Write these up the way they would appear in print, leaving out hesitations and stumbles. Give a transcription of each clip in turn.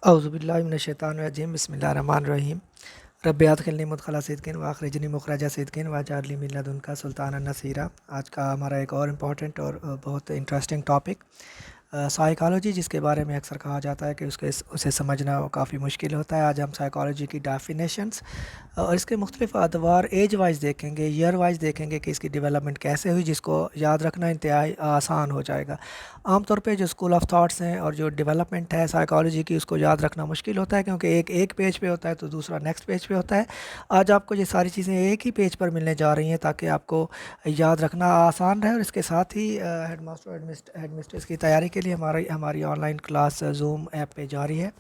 औज़ुबिल्लाहिमिनश्शैतानिर्रजीम बिस्मिल्लाहिर्रहमानिर्रहीम रब्बि अदखिलनी मुदखला सिद्क़िन व अखरिजनी मुखरजा सिद्क़िन वाजअलनी मिन लदुनका सुल्तानन नसीरा। आज का हमारा एक और इम्पॉर्टेंट और बहुत इंटरेस्टिंग टॉपिक साइकोलॉजी, जिसके बारे में अक्सर कहा जाता है कि उसे समझना काफ़ी मुश्किल होता है। आज हम साइकोलॉजी की डेफिनेशंस और इसके मुख्तलिफ अदवार एज वाइज देखेंगे, ईयर वाइज देखेंगे कि इसकी डेवलपमेंट कैसे हुई, जिसको याद रखना इंतहाई आसान हो जाएगा। आमतौर पे जो स्कूल ऑफ थॉट्स हैं और जो डेवलपमेंट है साइकोलॉजी की, उसको याद रखना मुश्किल होता है, क्योंकि एक पेज पे होता है तो दूसरा नेक्स्ट पेज पे होता है। आज आपको ये सारी चीज़ें एक ही पेज पर मिलने जा रही हैं ताकि आपको याद रखना आसान रहे। और इसके साथ ही हेड मास्टर हेड मिस्ट्रेस की तैयारी के लिए हमारी हमारी ऑनलाइन क्लास जूम ऐप पे जारी है।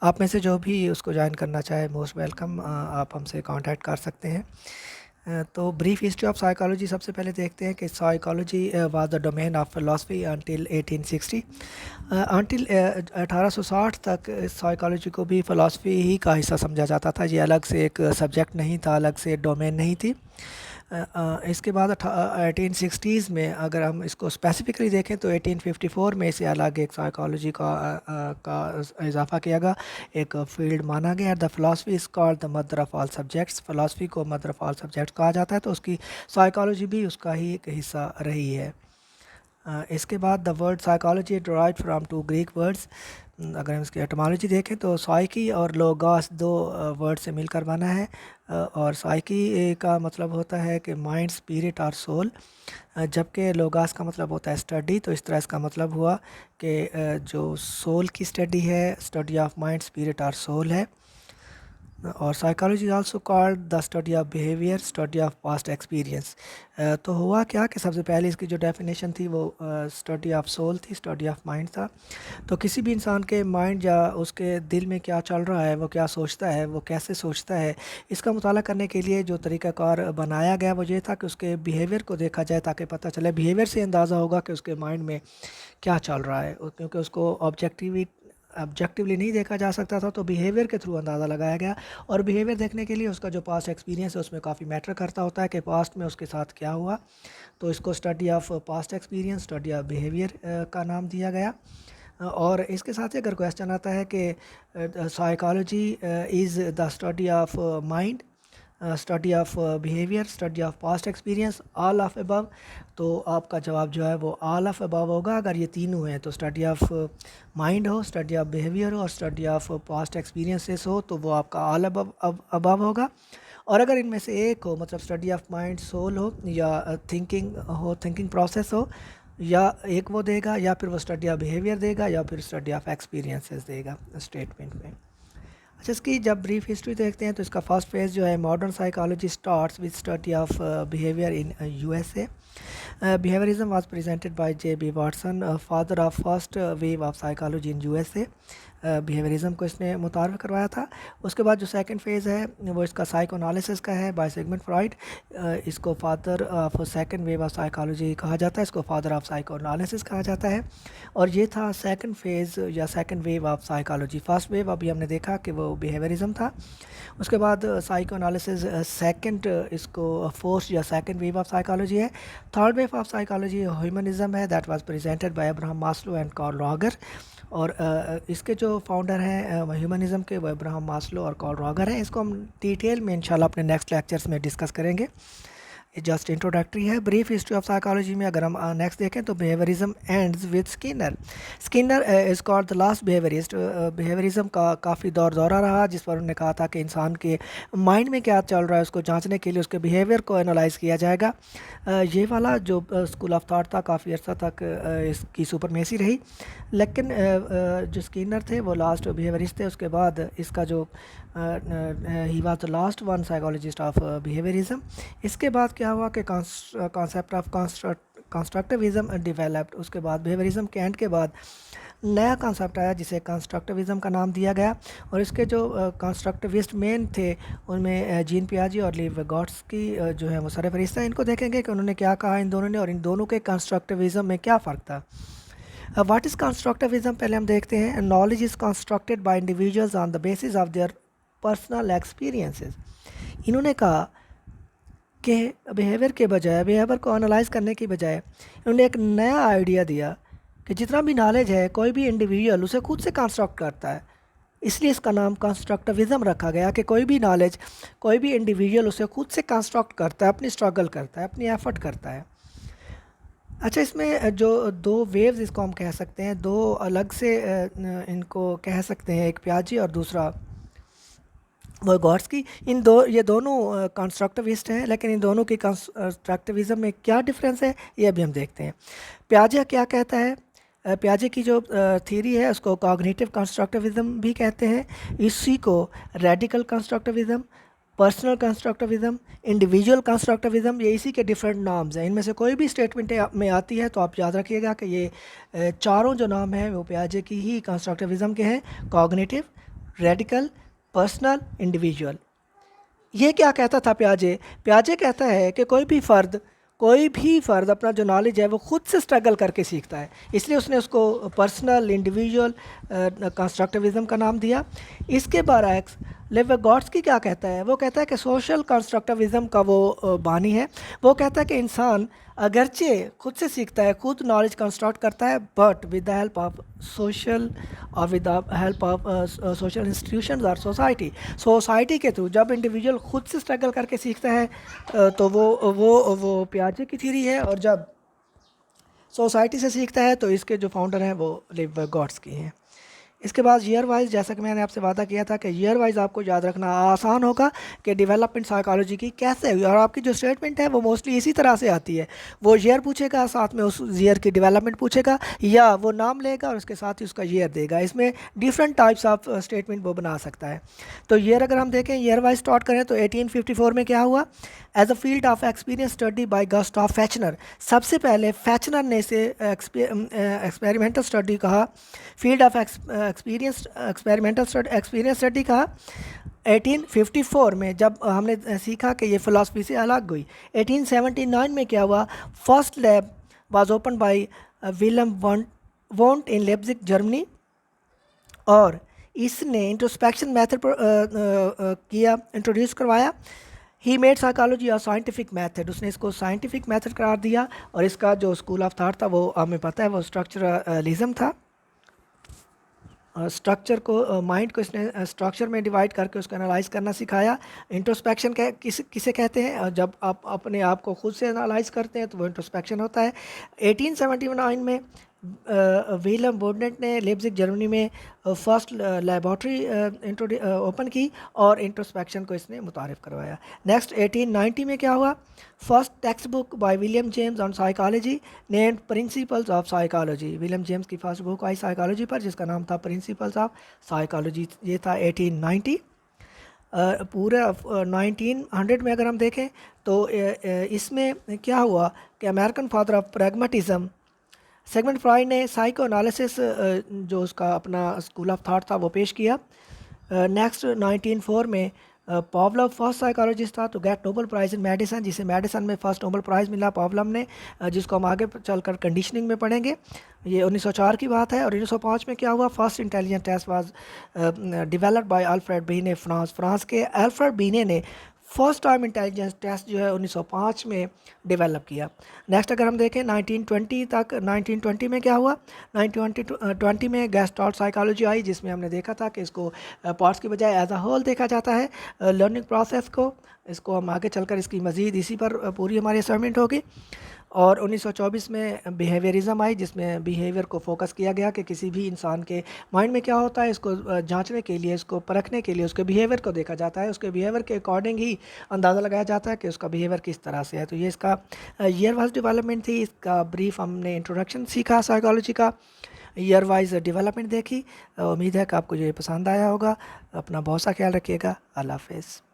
आप में से जो भी उसको ज्वाइन करना चाहे, मोस्ट वेलकम, आप हमसे कांटेक्ट कर सकते हैं। तो ब्रीफ हिस्ट्री ऑफ साइकोलॉजी सबसे पहले देखते हैं कि psychology was the domain of philosophy until 1860। Until 1860 तक साइकोलॉजी को भी फ़िलासफ़ी ही का हिस्सा समझा जाता था। ये अलग से एक सब्जेक्ट नहीं था, अलग से डोमेन नहीं थी। इसके बाद 1860s में अगर हम इसको स्पेसिफिकली देखें तो 1854 में इसे अलग एक साइकोलॉजी का इजाफा किया गया, एक फील्ड माना गया। The philosophy is called the mother of all subjects. Philosophy को मदर ऑफ़ ऑल सब्जेक्ट्स कहा जाता है, तो उसकी साइकोलॉजी भी उसका ही एक हिस्सा रही है। इसके बाद the word psychology derived from two Greek words. अगर हम इसकी एटमोलॉजी देखें तो साइकी और लोगोस दो वर्ड से मिलकर बना है। और साइकी का मतलब होता है कि माइंड, स्पिरिट और सोल, जबकि लोगोस का मतलब होता है स्टडी। तो इस तरह इसका मतलब हुआ कि जो सोल की स्टडी है, स्टडी ऑफ माइंड, स्पिरिट और सोल है। और psychology also called the study of behaviour, study of past experience. तो हुआ क्या कि सबसे पहले इसकी जो डेफिनेशन थी वो स्टडी ऑफ सोल थी, स्टडी ऑफ माइंड था। तो किसी भी इंसान के माइंड या उसके दिल में क्या चल रहा है, वो क्या सोचता है, वो कैसे सोचता है, इसका मुताला करने के लिए जो तरीक़ाकार बनाया गया वो ये था कि उसके बिहेवियर को देखा जाए, ताकि पता चले, बिहेवियर से अंदाज़ा होगा कि उसके माइंड में क्या चल रहा है। क्योंकि उसको ऑब्जेक्टिवली नहीं देखा जा सकता था, तो बिहेवियर के थ्रू अंदाज़ा लगाया गया। और बिहेवियर देखने के लिए उसका जो पास्ट एक्सपीरियंस है उसमें काफ़ी मैटर करता होता है कि पास्ट में उसके साथ क्या हुआ। तो इसको study of past experience, study of behaviour का नाम दिया गया। और इसके साथ ही अगर क्वेश्चन आता है कि psychology is the study of mind, study of behaviour, study of past experience, all of above, तो आपका जवाब जो है वो ऑल ऑफ अबव होगा। अगर ये तीनों हैं तो स्टडी ऑफ माइंड हो, स्टडी ऑफ बिहेवियर हो और स्टडी ऑफ पास्ट एक्सपीरियंसेस हो, तो वो आपका ऑल अबव होगा। और अगर इनमें से एक हो, मतलब स्टडी ऑफ माइंड, सोल हो या थिंकिंग प्रोसेस हो, या एक वो देगा, या फिर वो स्टडी ऑफ बिहेवियर देगा, या फिर स्टडी ऑफ एक्सपीरियंसेस देगा स्टेटमेंट में। अच्छा, इसकी जब ब्रीफ हिस्ट्री देखते हैं तो इसका फर्स्ट फेज़ जो है, modern psychology starts with study of behaviour in USA. Behaviorism was presented by J.B. Watson, father of first wave of psychology in USA. बिहेवियरिज़म को इसने मुतारफ़ करवाया था। उसके बाद जो सेकंड फेज़ है वो इसका साइको एनालिसिस का है, बाय सिगमंड फ्रॉइड। इसको father of second wave of psychology कहा जाता है, इसको फादर ऑफ साइको एनालिसिस कहा जाता है। और ये था सेकंड फेज़ या second wave of psychology. First wave अभी हमने देखा कि वो बिहेवियरिज़म था। उसके बाद साइको एनालिसिस सेकंड, इसको फोर्थ या सेकंड वेव ऑफ साइकोलॉजी है। Third wave of psychology humanism है, that was presented by Abraham Maslow and Carl Roger. और इसके जो फाउंडर हैं ह्यूमनिज़म के, वो अब्राहम मास्लो और कार्ल रॉगर हैं। इसको हम डिटेल में इंशाल्लाह अपने नेक्स्ट लेक्चर्स में डिस्कस करेंगे। ये जस्ट इंट्रोडक्टरी है। ब्रीफ हिस्ट्री ऑफ साइकोलॉजी में अगर हम नेक्स्ट देखें तो behaviourism ends with Skinner. Skinner is called the last behaviourist. Behaviourism का काफ़ी दौरा रहा, जिस पर उन्होंने कहा था कि इंसान के माइंड में क्या चल रहा है उसको जांचने के लिए उसके बिहेवियर को एनालाइज किया जाएगा। ये वाला जो स्कूल ऑफ थॉट था काफ़ी अर्सा तक इसकी सुपरमेसी रही, लेकिन जो स्किनर थे वो लास्ट बिहेवियरिस्ट थे। उसके बाद इसका जो he was the last one psychologist of behaviourism. इसके बाद क्या हुआ कि कॉन्सेप्ट ऑफ कंस्ट्रक्टिविज्म डेवलप्ड। उसके बाद बिहेवियरिज्म के एंड के बाद नया कॉन्सेप्ट आया जिसे कंस्ट्रक्टिविज्म का नाम दिया गया। और इसके जो कंस्ट्रक्टिविस्ट मेन थे उनमें जीन पियाजे और लीव विगोट्स्की जो है वो सरफहरिस्त हैं। इनको देखेंगे कि उन्होंने क्या कहा इन दोनों ने, और इन दोनों के कंस्ट्रक्टिविज्म में क्या फ़र्क था। व्हाट इज़ कंस्ट्रक्टिविज्म पहले हम देखते हैं। Knowledge is constructed by individuals on the basis of their personal experiences. इन्होंने कहा कि बिहेवियर के बजाय, बिहेवियर को एनालाइज करने की बजाय इन्होंने एक नया आइडिया दिया कि जितना भी नॉलेज है कोई भी इंडिविजुअल उसे खुद से कंस्ट्रक्ट करता है। इसलिए इसका नाम कंस्ट्रक्टिविज़म रखा गया कि कोई भी नॉलेज, कोई भी इंडिविजुअल उसे खुद से कंस्ट्रक्ट करता है, अपनी स्ट्रगल करता है, अपनी एफर्ट करता है। अच्छा, इसमें जो दो वेव्स इसको हम कह सकते हैं, दो अलग से इनको कह सकते हैं, एक पियाजे और दूसरा विगोट्स्की। ये दोनों कंस्ट्रक्टिविस्ट हैं, लेकिन इन दोनों की कंस्ट्रक्टिविज़म में क्या डिफरेंस है ये अभी हम देखते हैं। पियाजे क्या कहता है? पियाजे की जो थ्योरी है उसको कॉग्निटिव कंस्ट्रक्टिविज़म भी कहते हैं। इसी को रेडिकल कंस्ट्रक्टिविज़म, पर्सनल कंस्ट्रक्टिविज़म, इंडिविजुअल कंस्ट्रक्टिविज़म, ये इसी के डिफरेंट नाम्स हैं। इनमें से कोई भी स्टेटमेंट में आती है तो आप याद रखिएगा कि ये चारों जो नाम हैं वो पियाजे की ही कंस्ट्रक्टिविज़म के हैं: कॉग्निटिव, रेडिकल, पर्सनल, इंडिविजुअल। ये क्या कहता था पियाजे? पियाजे कहता है कि कोई भी फ़र्द अपना जो नॉलेज है वो खुद से स्ट्रगल करके सीखता है, इसलिए उसने उसको पर्सनल, इंडिविजुअल कंस्ट्रक्टिविज़म का नाम दिया। इसके बरअक्स लिविगोट्स्की क्या कहता है? वो कहता है कि सोशल कंस्ट्रक्टिविज़म का वो बानी है। वो कहता है कि इंसान अगरचे खुद से सीखता है, खुद नॉलेज कंस्ट्रक्ट करता है, but with the help of social और with the help of social institutions और सोसाइटी के थ्रू। जब इंडिविजुअल खुद से स्ट्रगल करके सीखता है तो वो पियाजे की थ्योरी है, और जब सोसाइटी से सीखता है तो इसके जो फाउंडर हैं वो लिविगोट्स्की हैं। इसके बाद ईयर वाइज, जैसा कि मैंने आपसे वादा किया था कि ईयर वाइज आपको याद रखना आसान होगा कि डेवलपमेंट साइकोलॉजी की कैसे हुई, और आपकी जो स्टेटमेंट है वो मोस्टली इसी तरह से आती है। वो ईयर पूछेगा, साथ में उस ईयर की डेवलपमेंट पूछेगा, या वो नाम लेगा और उसके साथ ही उसका ईयर देगा। इसमें डिफरेंट टाइप्स ऑफ स्टेटमेंट वो बना सकता है। तो ईयर अगर हम देखें, ईयर वाइज स्टार्ट करें तो 1854 में क्या हुआ? As a field of experience study by Gustav Fechner. सबसे पहले फेचनर ने इसे एक्सपेरिमेंटल स्टडी कहा, फील्ड ऑफ एक्सपेरिमेंटल स्टडी कहा। 1854 में जब हमने सीखा कि ये फ़िलासफ़ी से अलग हुई। 1879 में क्या हुआ? First lab was open by William won't in Leipzig, Germany, और इसने इंट्रोस्पेक्शन मेथड किया, इंट्रोड्यूस करवाया। ही मेड साइकोलॉजी और साइंटिफिक मेथड, उसने इसको साइंटिफिक मेथड करार दिया, और इसका जो स्कूल ऑफ थॉट था वो हमें पता है वो स्ट्रक्चरलिज्म था। स्ट्रक्चर को, माइंड को इसने स्ट्रक्चर में डिवाइड करके उसको एनालाइज करना सिखाया। इंट्रोस्पेक्शन किसे कहते हैं? जब आप अपने आप को खुद से एनालाइज करते हैं तो वो इंट्रोस्पेक्शन होता है। 1879 में विलियम बोर्डनेट ने लेप्जिग, जर्मनी में फर्स्ट लेबॉर्ट्री ओपन की और इंट्रोस्पेक्शन को इसने मुतारिफ करवाया। नेक्स्ट 1890 में क्या हुआ? First text book by William James on psychology named principles of psychology. William James की फर्स्ट बुक आई साइकोलॉजी पर जिसका नाम था प्रिंसिपल्स ऑफ साइकोलॉजी। ये था 1890। पूरे 1900 में अगर हम देखें तो इसमें क्या हुआ कि American father of pragmatism Sigmund Freud ने साइको एनालिसिस जो उसका अपना स्कूल ऑफ थॉट था वो पेश किया। नेक्स्ट 1904 में पावलोव फर्स्ट साइकोलॉजिस्ट था to get Nobel prize in medicine, जिसे मेडिसिन में फर्स्ट नोबेल प्राइज़ मिला पावलोव ने, जिसको हम आगे चलकर कंडीशनिंग में पढ़ेंगे। ये 1904 की बात है। और 1905 में क्या हुआ? First intelligence test was developed by Alfred Binet, France के अल्फ्रेड बीने ने फर्स्ट टाइम इंटेलिजेंस टेस्ट जो है 1905 में डेवलप किया। नेक्स्ट अगर हम देखें 1920 तक, 1920 में क्या हुआ? 1920 में गेस्टाल्ट साइकोलॉजी आई, जिसमें हमने देखा था कि इसको पार्ट्स की बजाय एज अ होल देखा जाता है, लर्निंग प्रोसेस को। इसको हम आगे चलकर इसकी मज़ीद इसी पर पूरी हमारी असाइनमेंट होगी। और 1924 में बिहेवियरिज्म आई, जिसमें बिहेवियर को फोकस किया गया कि किसी भी इंसान के माइंड में क्या होता है, इसको जांचने के लिए, इसको परखने के लिए उसके बिहेवियर को देखा जाता है, उसके बिहेवियर के अकॉर्डिंग ही अंदाज़ा लगाया जाता है कि उसका बिहेवियर किस तरह से है। तो ये इसका ईयर वाइज डेवलपमेंट थी। इसका ब्रीफ हमने इंट्रोडक्शन सीखा साइकोलॉजी का, ईयर वाइज डेवलपमेंट देखी। उम्मीद है कि आपको ये पसंद आया होगा। अपना बहुत सा ख्याल रखिएगा। अल्लाह हाफ़िज़।